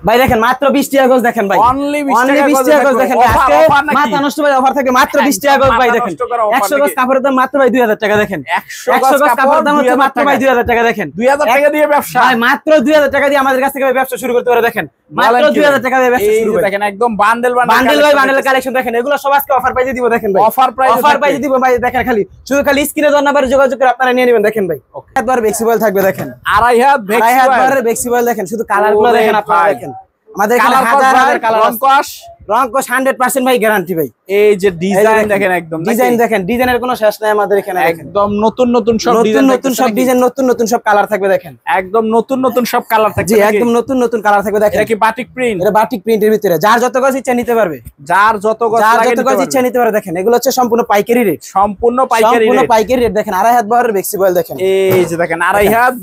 ভাই দেখেন মাত্র 20 টাকা গজ দেখেন ভাই, অনলি 20 টাকা গজ দেখেন আজকে মাথা নষ্ট ভাই অফার থাকে মাত্র 20 টাকা গজ ভাই দেখেন। 100 গজ কাপড়ের দাম মাত্র ভাই 2000 টাকা দেখেন। 100 গজ কাপড়ের দাম হচ্ছে মাত্র ভাই 2000 টাকা দেখেন। 2000 টাকা দিয়ে ব্যবসা ভাই, মাত্র 2000 টাকা দিয়ে আমাদের কাছ থেকে ব্যবসা শুরু করতে পারে দেখেন। মাত্র 2000 টাকা দিয়ে ব্যবসা শুরু দেখেন, একদম বান্ডেল ভাই বান্ডেল কালেকশন দেখেন। এগুলো সব আজকে অফার প্রাইসে দিব দেখেন ভাই, অফার প্রাইসে দিব ভাই দেখেন। শুধু খালি স্ক্রিনে দেওয়ার নাম্বারে যোগাযোগ করে আপনারা নিয়ে নেবেন দেখেন ভাই। একবার ফ্লেক্সিবল থাকবে দেখেন, আড়াই হাত ফ্লেক্সিবল দেখেন। শুধু কালারগুলো দেখেন আপনারা দেখেন। আমাদের এখানে হাজার কালার, রং কস 100% ভাই গ্যারান্টি ভাই। এই যে ডিজাইন দেখেন, একদম ডিজাইন দেখেন, ডিজাইনের কোনো শেষ নাই আমাদের এখানে। একদম নতুন নতুন সব ডিজাইন, নতুন নতুন সব কালার থাকবে দেখেন। একদম নতুন নতুন সব কালার থাকবে, জি একদম নতুন নতুন কালার থাকবে দেখেন। এটা কি বাটিক প্রিন্ট? এটা বাটিক প্রিন্টের ভিতরে যার যত গজ ইচ্ছা নিতে পারবে, যার যত গজ ইচ্ছা নিতে পারে দেখেন। এগুলো হচ্ছে সম্পূর্ণ পাইকারি রেট, সম্পূর্ণ পাইকারি রেট দেখেন। আড়াই হাত বহরের ফ্লেক্সিবল দেখেন। এই যে দেখেন আড়াই হাত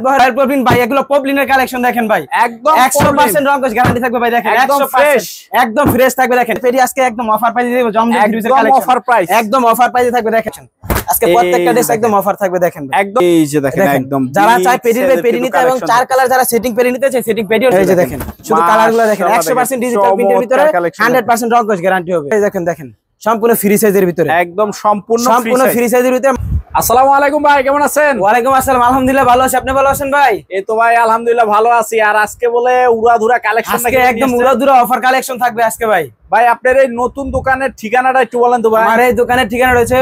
বহরের পপিন ভাই। এগুলো পপলিনের কালেকশন দেখেন ভাই, একদম 100% রং কস গ্যারান্টি থাকবে ভাই দেখেন। একদম ফ্রেশ, একদম ফ্রেশ থাকবে দেখেন। পেরি আজকে একদম অফার প্রাইসে দেব, জমজম ফ্রিজের কালেকশন অফার প্রাইস, একদম অফার প্রাইসে থাকবে দেখেন। আজকে প্রত্যেকটা ড্রেস একদম অফার থাকবে দেখেন। একদম এই যে দেখেন, একদম যারা চায় পেরি নিতে এবং চার কালার যারা সেটিং পেরি নিতে চায় সেটিং পেরিও এই যে দেখেন। শুধু কালারগুলো দেখেন, 100% ডিজিটাল প্রিন্টের ভিতরে 100% রং কস গ্যারান্টি হবে। এই দেখেন দেখেন সম্পূর্ণ ফ্রি সাইজের ভিতরে, একদম সম্পূর্ণ ফ্রি সাইজের ভিতরে। আসসালামু আলাইকুম ভাই, কেমন আছেন? ওয়ালাইকুম আসসালাম, আলহামদুলিল্লাহ ভালো আছি। আপনি ভালো আছেন ভাই? এই তো ভাই আলহামদুলিল্লাহ ভালো আছি। আর আজকে বলে উড়াধুরা কালেকশন, আজকে একদম উড়াধুরা অফার কালেকশন থাকবে আজকে ভাই। ভাই আপনার এই নতুন দোকানের ঠিকানাটা একটু বলেন তো ভাই। আমার এই দোকানের ঠিকানা রয়েছে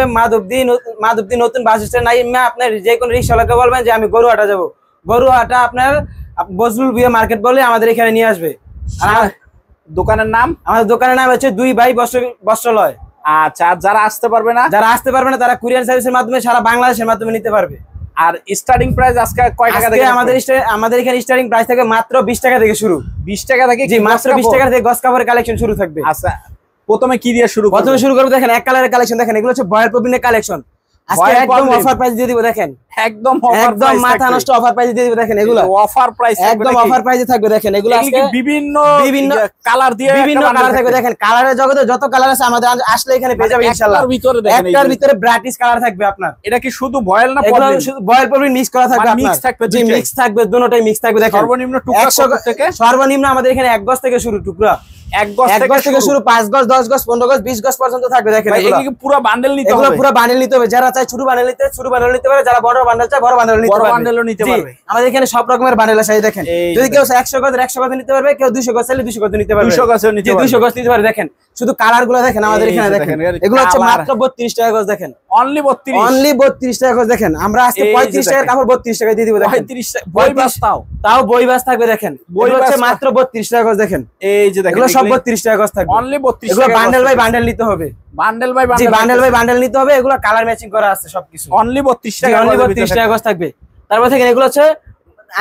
মাধবদী নতুন বাস স্ট্যান্ড নাইমা। আপনার যে কোনো রিকশাওয়ালাকে বলবেন যে আমি গরুহাটা যাব, গরুহাটা আপনার বজলুল বিয়ে মার্কেট বলে আমাদের এখানে নিয়ে আসবে। আর দোকানের নাম, আমাদের দোকানের নাম হচ্ছে 2 ভাই বস্ত্রালয়। আচ্ছা, যারা আসতে পারবে না তারা কুরিয়ার সার্ভিসের মাধ্যমে সারা বাংলাদেশের মাধ্যমে নিতে পারবে। আর স্টার্টিং প্রাইস আজকে কয় টাকা থেকে? আমাদের এখানে স্টার্টিং প্রাইস থাকে মাত্র 20 টাকা থেকে শুরু। 20 টাকা থেকে? জি মাত্র 20 টাকা থেকে গস কাপড়ের কালেকশন শুরু থাকবে। আচ্ছা, প্রথমে কি দিয়ে শুরু করব? প্রথমে শুরু করব দেখেন এক কালারের কালেকশন দেখেন। এগুলো হচ্ছে বয়েল পপিনের কালেকশন। আজকে একদম অফার প্রাইস দিয়ে দিব দেখেন, একদম মাথা নষ্ট অফার প্রাইস দিয়ে দিব দেখেন। এগুলো অফার প্রাইস, একদম অফার প্রাইসে থাকবে দেখেন। এগুলো আজকে বিভিন্ন কালার দিয়ে, বিভিন্ন কালার থাকবে দেখেন। কালারের জগতে যত কালার আছে আমাদের আসলে এখানে পেয়ে যাবেন ইনশাআল্লাহ। একটার ভিতরে ব্রাইটিশ কালার থাকবে আপনার। এটা কি শুধু বয়েল না পপলিন? শুধু বয়েল পপলিন মিক্স করা থাকবে আপনার। জি মিক্স থাকবে, দুটোটাই মিক্স থাকবে দেখেন। সর্বনিম্ন টুকরা থেকে সর্বনিম্ন আমাদের এখানে 1 গজ থেকে শুরু টুকরা। 1 গজ থেকে শুরু 5 গজ 10 গজ 15 গজ 20 গজ পর্যন্ত থাকবে দেখেন। এগুলো কি পুরো বান্ডেল নিতে হবে? এগুলো পুরো বান্ডেল নিতে হবে। যারা চায় ছোট বান্ডেল নিতে পারে, যারা বড় বান্ডেল চায় বড় বান্ডেল নিতে পারবে। আমাদের এখানে সব রকমের বান্ডেল আছে দেখেন। যদি কেউ 100 গজ 100 গজ নিতে পারবে, কেউ 200 গজ চাইলে 200 গজ নিতে পারবে। 200 গজ নিতে পারবে, 200 গজ নিতে পারবে দেখেন। শুধু কালারগুলো দেখেন আমাদের এখানে দেখেন। এগুলো হচ্ছে মাত্র 32 টাকা গজ দেখেন। অনলি 32, অনলি 32 টাকা গজ দেখেন। আমরা আজকে 35 টাকার কাপড় 32 টাকা দিয়ে দিব দেখেন। 35 বই বাস তাও বই বাস থাকবে দেখেন। বই হচ্ছে মাত্র 32 টাকা গজ দেখেন। এই যে দেখেন, এগুলো সব 32 টাকা গজ থাকবে। অনলি 32 এগুলো বান্ডেল বাই বান্ডেল নিতে হবে। বান্ডেল বাই বান্ডেল নিতে হবে। এগুলো কালার ম্যাচিং করা আছে সবকিছু। অনলি 32 টাকা, অনলি 32 টাকা গজ থাকবে। তারপর দেখেন এগুলো হচ্ছে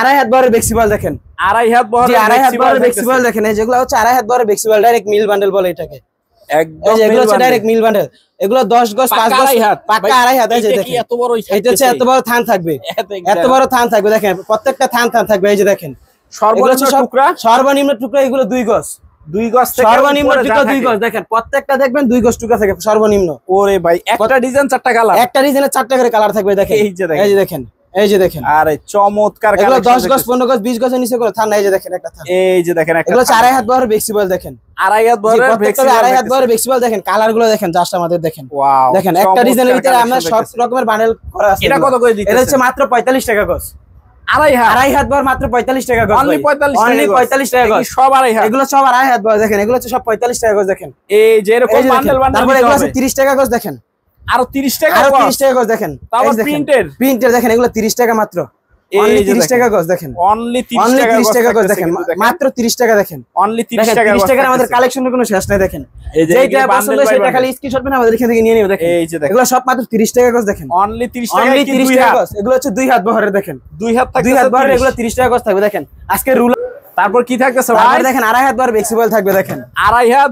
আড়াই হাত বহরের ফ্লেক্সিবল দেখেন। আড়াই হাত বহরের ফ্লেক্সিবল দেখেন। এই যেগুলো হচ্ছে আড়াই হাত বহরের ফ্লেক্সিবল ডাইরেক্ট মিল বান্ডেল বলে এটাকে। একদম এগুলো হচ্ছে ডাইরেক্ট মিল বান্ডেল। এগুলো 10 গজ 5 গজ পাকা আড়াই হাত। এই যে দেখেন এত বড়, এটা হচ্ছে এত বড় থান থাকবে, এত বড় থান থাকবে দেখেন। প্রত্যেকটা থান থাকবে। এই যে দেখেন সর্বনিম্ন টুকরা এগুলো 2 গজ। 2 গজ থেকে সর্বনিম্ন টুকরা 2 গজ দেখেন। প্রত্যেকটা দেখবেন 2 গজ টুকরা থাকে সর্বনিম্ন। ওরে ভাই, একটা ডিজাইন 4টা কালার, একটা ডিজাইনের 4টা করে কালার থাকবে দেখেন। এই যে দেখেন আরে চমৎকার এগুলো 10 গজ 15 গজ 20 গজের নিচে করে থান। এই যে দেখেন একটা থান। এই যে দেখেন একটা, এগুলো আড়াই হাত বহরের ফ্লেক্সিবল দেখেন। আড়াই হাত বহরের ফ্লেক্সিবল দেখেন। কালারগুলো দেখেন জাস্ট আমাদের দেখেন। ওয়াও, দেখেন একটা ডিজাইনের ভিতরে আমরা সব রকমের বান্ডেল করা আছে। এটা কত করে দিতেছেন? এটা হচ্ছে মাত্র 45 টাকা গজ। আড়াই হাত বহর মাত্র 45 টাকা গজ। অনলি 45 টাকা গজ। সব আড়াই হাত। এগুলো সব আড়াই হাত বহর দেখেন। এগুলো হচ্ছে সব 45 টাকা গজ দেখেন। এই যে এরকম বান্ডেল তারপর এগুলো আছে 30 টাকা গজ দেখেন। আরো 30 টাকা গজ দেখেন। তারপর প্রিন্টের দেখেন। এগুলো 30 টাকা মাত্র। অনলি 30 টাকা গজ দেখেন। অনলি 30 টাকা গজ দেখেন। মাত্র 30 টাকা দেখেন। অনলি 30 টাকা। 30 টাকার আমাদের কালেকশনের কোনো শেষ নাই দেখেন। যেটা পছন্দ সেটা খালি স্ক্রিনশট মেরে আমাদের এখান থেকে নিয়ে নিও দেখেন। এই যে দেখেন এগুলো সব মাত্র 30 টাকা গজ দেখেন। অনলি 30 টাকা। অনলি 30 টাকা গজ। এগুলো হচ্ছে 2 হাত বহরের দেখেন। 2 হাত থাকবে, 2 হাত বহরের এগুলো 30 টাকা গজ থাকবে দেখেন। আজকে রুল। তারপর কি থাকতেছে ভাই? তারপর দেখেন আড়াই হাত বহরের ফ্লেক্সিবল থাকবে দেখেন। আড়াই হাত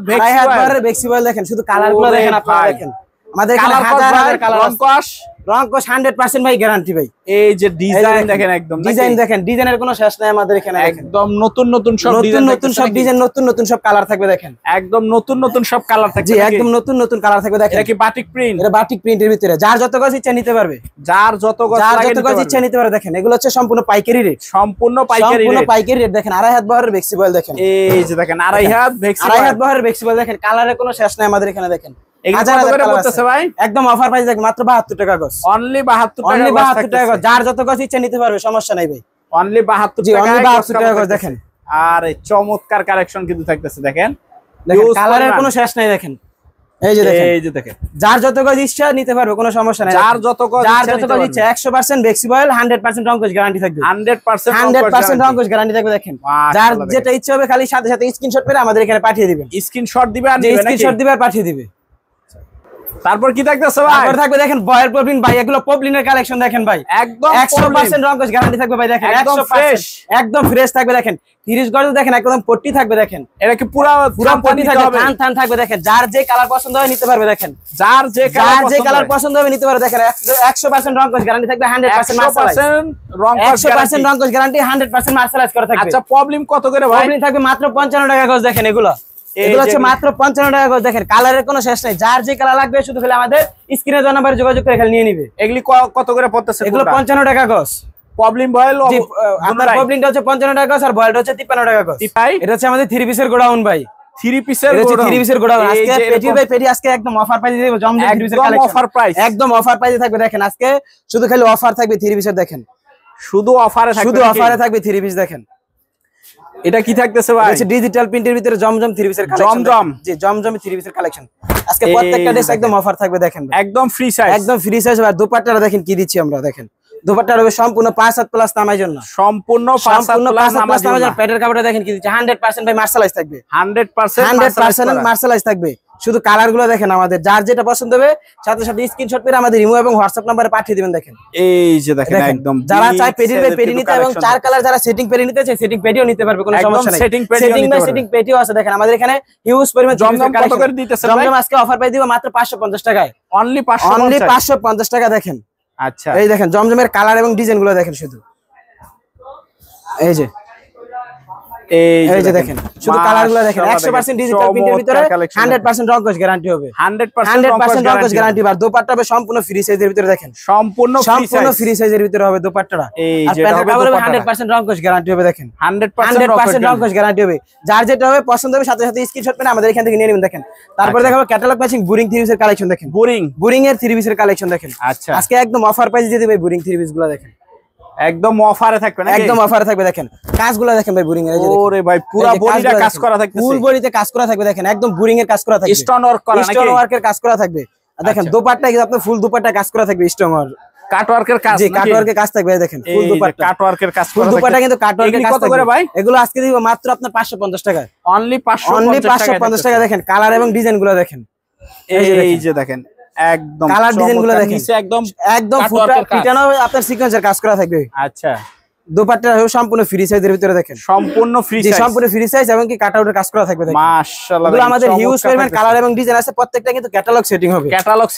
বহরের ফ্লেক্সিবল দেখেন। শুধু কালারগুলো দেখেন আপনারা দেখেন। আমাদের এখানে হাজার কালার আছে। রং কোশ 100% ভাই গ্যারান্টি ভাই। এই যে ডিজাইন দেখেন, একদম ডিজাইন দেখেন, ডিজাইনের কোনো শেষ নাই আমাদের এখানে। একদম নতুন নতুন সব ডিজাইন, নতুন সব ডিজাইন, নতুন নতুন সব কালার থাকবে দেখেন। একদম নতুন নতুন সব কালার থাকবে। জি একদম নতুন নতুন কালার থাকবে দেখেন। এটা কি বাটিক প্রিন্ট? এটা বাটিক প্রিন্টের ভিতরে যার যত গজ ইচ্ছা নিতে পারবে, যার যত গজ ইচ্ছা নিতে পারবে। দেখেন এগুলো হচ্ছে সম্পূর্ণ পাইকারি রেট, সম্পূর্ণ পাইকারি রেট। দেখেন 2.5 হাত বহরের ফ্লেক্সিবল দেখেন। এই যে দেখেন 2.5 হাত বহরের ফ্লেক্সিবল দেখেন, কালারের কোনো শেষ নাই আমাদের এখানে। দেখেন ভাই একদম অফার প্রাইস দেখেন, মাত্র 72 টাকা গজ। অনলি 72 টাকা গজ, যার যত গজ ইচ্ছা নিতে পারবে, সমস্যা নাই ভাই। অনলি 72 টাকা গজ দেখেন। আর এই চমৎকার কালেকশন কিন্তু থাকতেছে দেখেন, কালারের কোনো শেষ নাই দেখেন। এই যে দেখেন যার যত গজ ইচ্ছা নিতে পারবে, কোনো সমস্যা নাই। যার যত গজ ইচ্ছা 100% ফ্লেক্সিবল, 100% রং কোশ গ্যারান্টি থাকবে। 100% রং কোশ গ্যারান্টি থাকবে। দেখেন যার যেটা ইচ্ছা হবে খালি সাথে সাথে স্ক্রিনশট করে আমাদের এখানে পাঠিয়ে দিবেন। স্ক্রিনশট দিবে আর স্ক্রিনশট দিবে আর পাঠিয়ে দিবে। তারপর কি থাকতেছে ভাই? তারপর থাকবে দেখেন বয়েল পপলিন ভাই, এগুলো পপলিনের কালেকশন দেখেন ভাই। একদম 100% রং কোশ গ্যারান্টি থাকবে ভাই। দেখেন একদম ফ্রেশ, একদম ফ্রেশ থাকবে। দেখেন 30 গজ দেখেন, একদম পট্টি থাকবে। দেখেন এটা কি পুরো পট্টি থাকবে, থান থাকবে। দেখেন যার যে কালার পছন্দ হয় নিতে পারবে। দেখেন যার যে কালার পছন্দ হবে নিতে পারবে। দেখেন 100% রং কোশ গ্যারান্টি থাকবে, 100% রং কোশ গ্যারান্টি, 100% মার্শালাইজ করা থাকবে। আচ্ছা প্রবলেম কত করে ভাই? প্রবলেম থাকবে মাত্র 55 টাকা গজ। দেখেন এগুলো হচ্ছে মাত্র 55 টাকা গজ। দেখেন কালারের কোনো শেষ নাই, যার যে কালার লাগবে শুধু খালি আমাদের স্ক্রিনে দেওয়া নাম্বারে যোগাযোগ করে খালি নিয়ে নিবে। এগুলি কত করে পড়তেছে? এগুলো 55 টাকা গজ। প্রবলেম বয়েল আপনার প্রবলেমটা হচ্ছে 55 টাকা গজ, আর বয়েলটা হচ্ছে 53 টাকা গজ। এটা হচ্ছে আমাদের 3 পিসের গোডাউন ভাই। 3 পিসের গোডাউন। আজকে পেটি বাই পেটি আজকে একদম অফার প্রাইসে দেব। জমজম 3 পিসের কালেকশন অফার প্রাইস, একদম অফার প্রাইসে থাকবে। দেখেন আজকে শুধু খালি অফার থাকবে 3 পিসের। দেখেন শুধু অফারে থাকবে 3 পিস। দেখেন এটা কি থাকতেছে ভাই? এটা ডিজিটাল প্রিন্টের ভিতরে জমজম 3 পিসের কালেকশন। জি জমজম 3 পিসের কালেকশন আজকে প্রত্যেকটা ড্রেস একদম অফার থাকবে। দেখেন একদম ফ্রি সাইজ, একদম ফ্রি সাইজ। আর দোপাট্টাটা দেখেন কি দিচ্ছি আমরা। দেখেন দোপাট্টা হবে সম্পূর্ণ 5 হাত প্লাস নামার জন্য, সম্পূর্ণ 5 হাত প্লাস নামার জন্য। পেটের কাপড়টা দেখেন কি দিচ্ছি, 100% ভাই মার্শালাইজ থাকবে। 100% মার্শালাইজ থাকবে। শুধু কালার গুলো দেখেন, আমাদের যার যেটা পছন্দ হবে সাথে সাথে স্ক্রিনশট করে আমাদের ইমো এবং হোয়াটসঅ্যাপ নম্বরে পাঠিয়ে দিবেন। দেখেন এই যে দেখেন একদম যারা চায় পেটি বাই পেটি নিতে এবং 4 কালার যারা সেটিং পেটি নিতে চায় সেটিং পেটিও নিতে পারবে, কোনো সমস্যা নাই। সেটিং পেটিও আছে। দেখেন আমাদের এখানে হিউজ পরিমাণ জমজম কত করে দিতেছে ভাই? জমজম আজকে অফার পাই দিব মাত্র 550 টাকায়। অনলি 550 টাকা। দেখেন আচ্ছা এই দেখেন জমজমের কালার এবং ডিজাইন গুলো দেখেন শুধু। এই যে দেখেন শুধু কালার গুলো দেখেন। 100% ডিজিটাল প্রিন্টের ভিতরে 100% রং কোশ গ্যারান্টি হবে। 100% রং কোশ গ্যারান্টি। আর দোপাট্টা হবে সম্পূর্ণ ফ্রি সাইজের ভিতরে। দেখেন সম্পূর্ণ ফ্রি সাইজের ভিতরে হবে দোপাট্টাটা। আর প্যান্টের কাপড় হবে 100% রং কোশ গ্যারান্টি হবে। দেখেন 100% রং কোশ গ্যারান্টি হবে। যার যেটা হবে পছন্দ হবে সাথে সাথে স্ক্রিনশট করে আমাদের এখান থেকে নিয়ে নেবেন। দেখেন তারপর দেখাবো ক্যাটালগ ম্যাচিং বুরিং 3 পিসের কালেকশন। দেখেন বুরিং এর 3 পিসের কালেকশন দেখেন। আচ্ছা আজকে একদম অফার প্রাইস দিয়ে দিবে বুরিং 3 পিস গুলো। দেখেন একদম অফারে থাকবে না, একদম অফারে থাকবে। দেখেন কাজগুলো দেখেন ভাই বুরিং এর। ওরে ভাই পুরো বডিটা কাজ করা থাকবে, ফুল বডিতে কাজ করা থাকবে। দেখেন একদম বুরিং এর কাজ করা থাকবে, স্টোন ওয়ার্ক করা নাকি? স্টোন ওয়ার্কের কাজ করা থাকবে। দেখেন দোপাট্টা কিন্তু আপনার ফুল দোপাট্টা কাজ করা থাকবে, স্টোন ওয়ার্ক কাট ওয়ার্কের কাজ। জি কাট ওয়ার্কের কাজ থাকবে। দেখেন ফুল দোপাট্টা কাট ওয়ার্কের কাজ করা ফুল দোপাট্টা কিন্তু কাট ওয়ার্কের কাজ কত করে ভাই? এগুলো আজকে দিব মাত্র আপনার 550 টাকায়। অনলি 550 টাকা। দেখেন কালার এবং ডিজাইন গুলো দেখেন। এই যে দেখেন একদম কালার ডিজাইন গুলো দেখেন, নিচে একদম ফিটানো আপনার সিকোয়েন্সের কাজ করা থাকবে। আচ্ছা দোপাট্টা হবে সম্পূর্ণ ফ্রি সাইজের ভিতরে। দেখেন সম্পূর্ণ ফ্রি সাইজ, সম্পূর্ণ ফ্রি সাইজ এবং কি কাটআউটের কাজ করা থাকবে। দেখেন মাশাআল্লাহ এগুলো আমাদের হিউজ পরিমাণ কালার এবং ডিজাইন আছে। প্রত্যেকটা কিন্তু ক্যাটালগ সেটিং হবে। ক্যাটালগ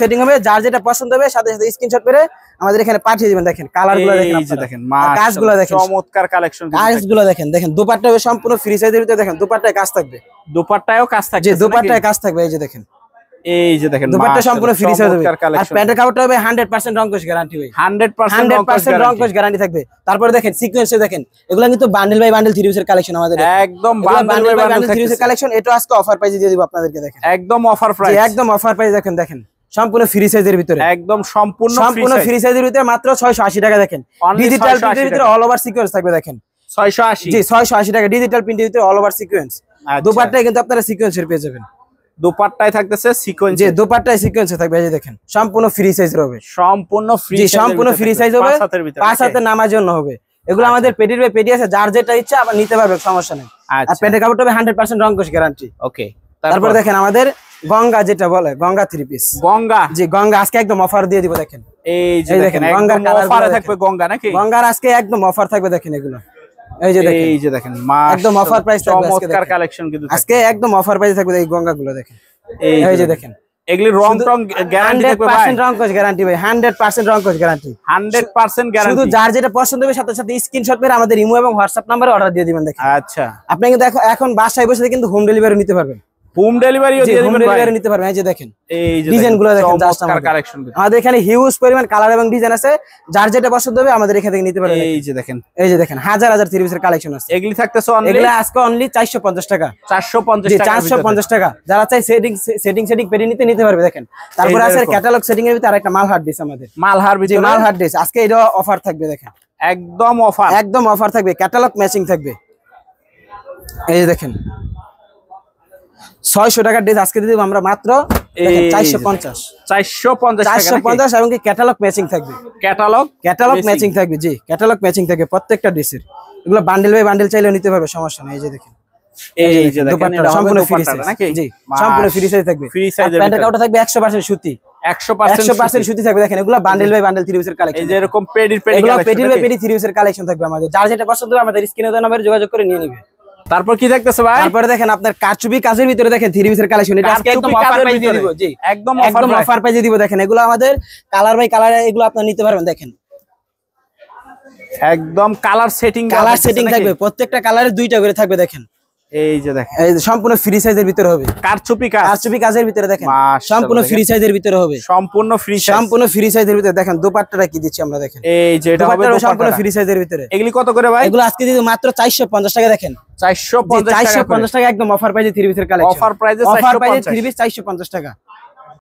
সেটিং হবে। যার যেটা পছন্দ হবে সাথে সাথে স্ক্রিনশট করে আমাদের এখানে পাঠিয়ে দিবেন। দেখেন কালারগুলো দেখেন, এই যে দেখেন মাশাআল্লাহ কাজগুলো দেখেন, চমৎকার কালেকশন। কাজগুলো দেখেন। দেখেন দোপাট্টা হবে সম্পূর্ণ ফ্রি সাইজের ভিতরে। দেখেন দোপাট্টায় কাজ থাকবে, দোপাট্টায়ও কাজ থাকবে। জি দোপাট্টায় কাজ থাকবে। এই যে দেখেন এই যে দেখেন দোপাট্টা সম্পূর্ণ ফ্রি সাইজ হবে। আর প্যান্টের কাপড়টা হবে 100% রং কোশ গ্যারান্টি ভাই। 100% রং কোশ গ্যারান্টি থাকবে। তারপরে দেখেন সিকোয়েন্সে দেখেন এগুলা কিন্তু বান্ডেল বাই বান্ডেল 3 পিসের কালেকশন আমাদের। একদম বান্ডেল বাই বান্ডেল 3 পিসের কালেকশন। এটা আজকে অফার প্রাইসে দিয়ে দিব আপনাদেরকে। দেখেন একদম অফার প্রাইস, একদম অফার প্রাইস। দেখেন সম্পূর্ণ ফ্রি সাইজের ভিতরে, একদম সম্পূর্ণ ফ্রি সাইজের ভিতরে মাত্র 680 টাকা। দেখেন ডিজিটাল প্রিন্টের ভিতরে অল ওভার সিকোয়েন্স থাকবে। দেখেন 680, জি 680 টাকা ডিজিটাল প্রিন্টের ভিতরে অল ওভার সিকোয়েন্স। দোপাট্টায় কিন্তু আপনারা সিকোয়েন্সের পেয়ে যাবেন। দোপাট্টায় থাকতেছে সিকোয়েন্স, যে দোপাট্টায় সিকোয়েন্সে থাকবে। এই যে দেখেন সম্পূর্ণ ফ্রি সাইজের হবে। সম্পূর্ণ ফ্রি, জি সম্পূর্ণ ফ্রি সাইজ হবে। 5 হাতের নামার জন্য হবে। এগুলো আমাদের পেটির বাই পেটি আছে। যার যেটা ইচ্ছা আবার নিতে পারবে, সমস্যা নেই। আর প্যান্টের কাপড়টা হবে 100% রং কোশ গ্যারান্টি। ওকে তারপর দেখেন আমাদের গঙ্গা, যেটা বলে গঙ্গা 3 পিস। গঙ্গা, জি গঙ্গা আজকে একদম অফার দিয়ে দিব। দেখেন এই যে দেখেন গঙ্গা অফারে থাকবে। গঙ্গা নাকি? গঙ্গার আজকে একদম অফার থাকবে। দেখেন এগুলো এই যে দেখেন একদম অফার প্রাইস থাকবে। চমৎকার কালেকশন কিন্তু আজকে একদম অফার প্রাইস থাকবে। এই গঙ্গাগুলো দেখেন এই যে দেখেন এগুলি রং টং গ্যারান্টি থাকবে ভাই 100% রং কোচ গ্যারান্টি ভাই 100% রং কোচ গ্যারান্টি 100% গ্যারান্টি শুধু যার যেটা পছন্দ হবে সাথে সাথে স্ক্রিনশট মেরে আমাদের ইমো এবং হোয়াটসঅ্যাপ নম্বরে অর্ডার দিয়ে দিবেন দেখেন আচ্ছা আপনি কিন্তু এখন বাসায় বসে কিন্তু হোম ডেলিভারি নিতে পারবেন হোম ডেলিভারিও দিয়ে দিবেন ভাই নিতে পারবেন এই যে দেখেন এই যে ডিজাইনগুলো দেখেন জাস্ট কালেকশন আমাদের এখানে হিউজ পরিমাণ কালার এবং ডিজাইন আছে যার যেটা পছন্দ হবে আমাদের এখান থেকে নিতে পারবেন এই যে দেখেন হাজার হাজার থ্রি পিসের কালেকশন আছে এগুলি থাকতেছে অনলি এগুলা আজকে অনলি 450 টাকা 450 টাকা যারা চাই সেটিং পেডি নিতে পারবে দেখেন তারপর আছে ক্যাটালগ সেটিং এর ভিতরে আরেকটা মাল হার্ড ডিস আমাদের মাল হার্ড ডিস আজকে এটা অফার থাকবে দেখেন একদম অফার থাকবে ক্যাটালগ ম্যাচিং থাকবে এই যে দেখেন 600 টাকার ড্রেস আজকে দিয়ে দেব আমরা মাত্র 450 এবং কি ক্যাটালগ ম্যাচিং থাকবে ক্যাটালগ ম্যাচিং থাকবে জি ক্যাটালগ ম্যাচিং থাকবে প্রত্যেকটা ড্রেসের এগুলো বান্ডেল বাই বান্ডেল চাইলেও নিতে পারবে সমস্যা নেই এই যে দেখেন এই যে দেখেন এটা সম্পূর্ণ ফ্রি সাইজ নাকি জি সম্পূর্ণ ফ্রি সাইজ থাকবে ফ্রি সাইজের প্যান্টের কাপড় থাকবে 100% সুতি 100% সুতি থাকবে দেখেন এগুলো বান্ডেল বাই বান্ডেল থ্রি পিসের কালেকশন এই যে এরকম পেডি থ্রি পিসের কালেকশন থাকবে আমাদের যার যেটা পছন্দ হবে আমাদের স্ক্রিনে দেওয়া নম্বরে যোগাযোগ করে নিয়ে নিবে তারপর কি দেখতেছে ভাই তারপরে দেখেন আপনার কারচুপি কাজের ভিতরে দেখেন থ্রি পিসের কালেকশন এটা আজকে একদম অফার প্রাইসে দিব জি একদম অফার প্রাইসে দিব দেখেন এগুলো আমাদের কালার বাই কালার এগুলো আপনারা নিতে পারবেন দেখেন একদম কালার সেটিং থাকবে প্রত্যেকটা কালারে দুইটা করে থাকবে দেখেন এই যে দেখেন এই সম্পূর্ণ ফ্রি সাইজের ভিতরে হবে কারচুপি কাজের ভিতরে দেখেন সম্পূর্ণ ফ্রি সাইজের ভিতরে হবে সম্পূর্ণ ফ্রি সাইজের ভিতরে দেখেন দোপাট্টাটা কি দিচ্ছি আমরা দেখেন এই যে এটা হবে সম্পূর্ণ ফ্রি সাইজের ভিতরে এগুলি কত করে ভাই এগুলো আজকে দিতে মাত্র 450 টাকা দেখেন 450 টাকা একদম অফার প্রাইসে থ্রি পিসের কালেকশন অফার প্রাইসে থ্রি পিস 450 টাকা